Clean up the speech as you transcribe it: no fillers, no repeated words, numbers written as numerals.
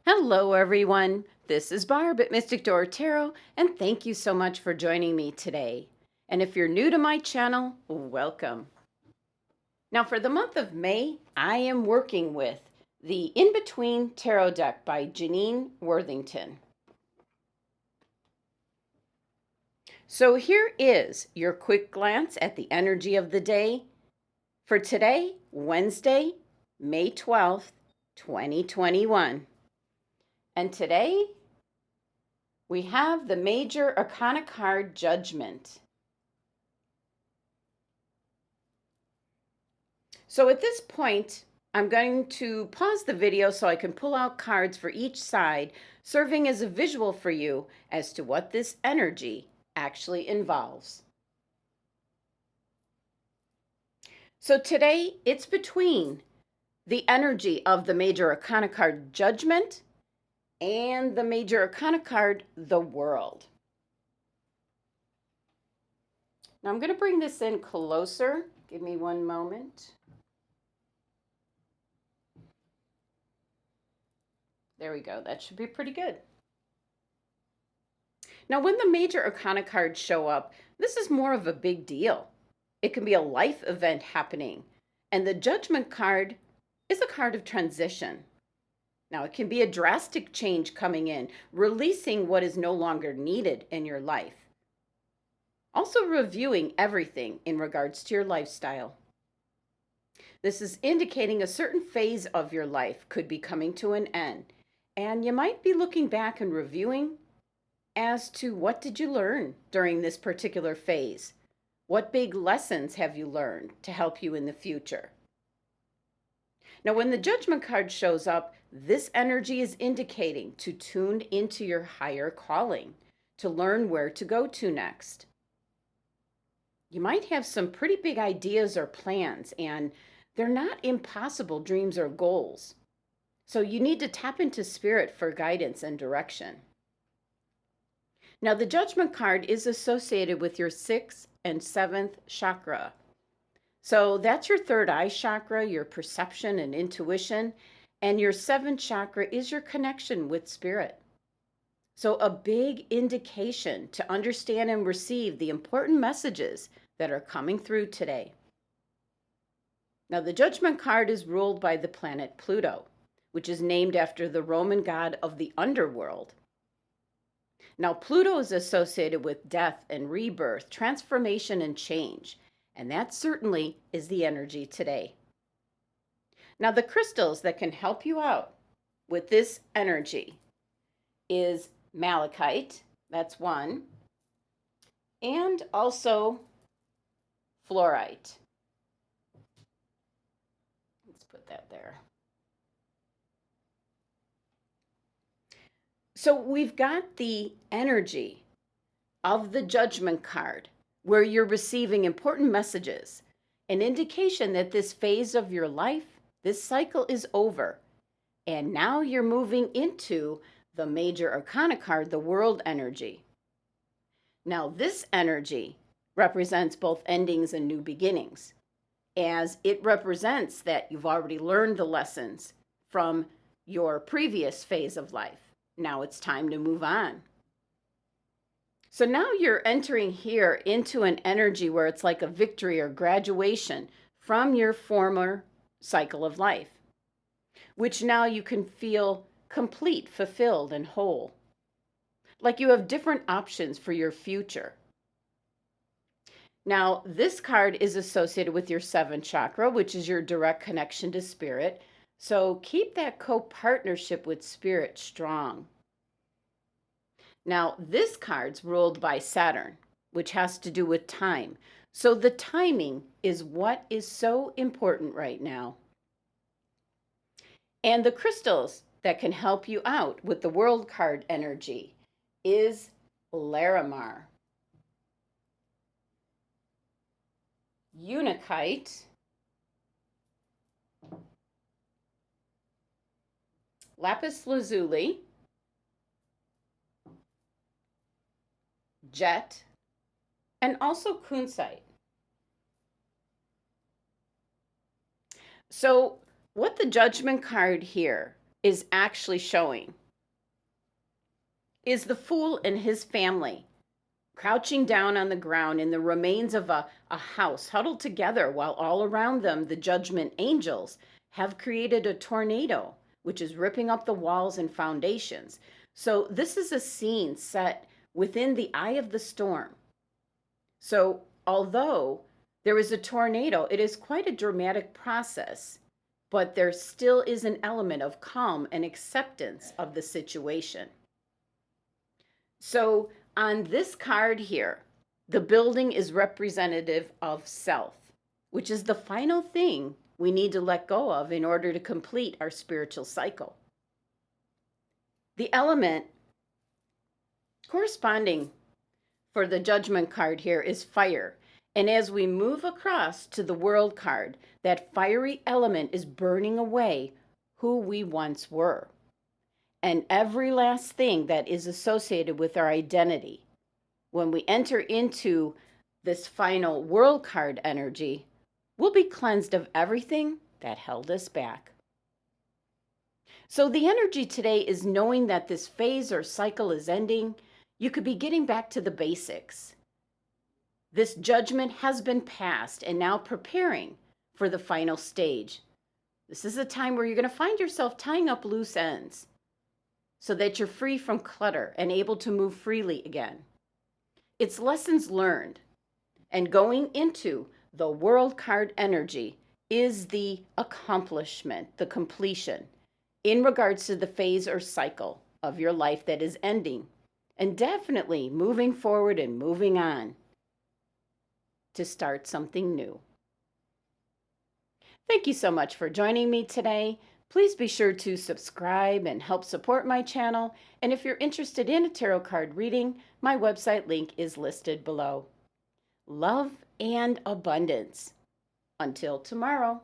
Hello, everyone. This is Barb at Mystic Door Tarot, and thank you so much for joining me today. And if you're new to my channel, welcome. Now, for the month of May, I am working with the In Between Tarot deck by Janine Worthington. So here is your quick glance at the energy of the day for today, Wednesday, May 12th, 2021. And today, we have the Major Arcana card, Judgment. So at this point, I'm going to pause the video so I can pull out cards for each side, serving as a visual for you as to what this energy actually involves. So today, it's between the energy of the Major Arcana card, Judgment, and the Major Arcana card, the World. Now I'm going to bring this in closer. Give me one moment. There we go. That should be pretty good. Now, when the Major Arcana cards show up, this is more of a big deal. It can be a life event happening. And the Judgment card is a card of transition. Now, it can be a drastic change coming in, releasing what is no longer needed in your life. Also reviewing everything in regards to your lifestyle. This is indicating a certain phase of your life could be coming to an end. And you might be looking back and reviewing as to what did you learn during this particular phase? What big lessons have you learned to help you in the future? Now, when the Judgment card shows up, this energy is indicating to tune into your higher calling, to learn where to go to next. You might have some pretty big ideas or plans, and they're not impossible dreams or goals. So you need to tap into spirit for guidance and direction. Now, the Judgment card is associated with your 6th and 7th chakra. So that's your third eye chakra, your perception and intuition, and your 7th chakra is your connection with spirit. So a big indication to understand and receive the important messages that are coming through today. Now, the Judgment card is ruled by the planet Pluto, which is named after the Roman god of the underworld. Now, Pluto is associated with death and rebirth, transformation and change. And that certainly is the energy today. Now, the crystals that can help you out with this energy is Malachite, that's one, and also Fluorite. Let's put that there. So we've got the energy of the Judgment card, where you're receiving important messages, an indication that this phase of your life, this cycle is over. And now you're moving into the Major Arcana card, the World energy. Now, this energy represents both endings and new beginnings, as it represents that you've already learned the lessons from your previous phase of life. Now it's time to move on. So now you're entering here into an energy where it's like a victory or graduation from your former cycle of life, which now you can feel complete, fulfilled, and whole. Like you have different options for your future. Now, this card is associated with your 7th chakra, which is your direct connection to spirit. So keep that co-partnership with spirit strong. Now, this card's ruled by Saturn, which has to do with time. So the timing is what is so important right now. And the crystals that can help you out with the World card energy is Larimar, Unakite, Lapis Lazuli, Jet, and also Kunzite. So what the Judgment card here is actually showing is the Fool and his family crouching down on the ground in the remains of a house, huddled together, while all around them the Judgment angels have created a tornado, which is ripping up the walls and foundations. So this is a scene set within the eye of the storm. So although there is a tornado, it is quite a dramatic process, but there still is an element of calm and acceptance of the situation. So on this card here, the building is representative of self, which is the final thing we need to let go of in order to complete our spiritual cycle. The element corresponding for the Judgment card here is fire. And as we move across to the World card, that fiery element is burning away who we once were, and every last thing that is associated with our identity. When we enter into this final World card energy, we'll be cleansed of everything that held us back. So the energy today is knowing that this phase or cycle is ending. You could be getting back to the basics. This judgment has been passed and now preparing for the final stage. This is a time where you're going to find yourself tying up loose ends so that you're free from clutter and able to move freely again. It's lessons learned, and going into the World card energy is the accomplishment, the completion in regards to the phase or cycle of your life that is ending, and definitely moving forward and moving on to start something new. Thank you so much for joining me today. Please be sure to subscribe and help support my channel. And if you're interested in a tarot card reading, my website link is listed below. Love and abundance. Until tomorrow.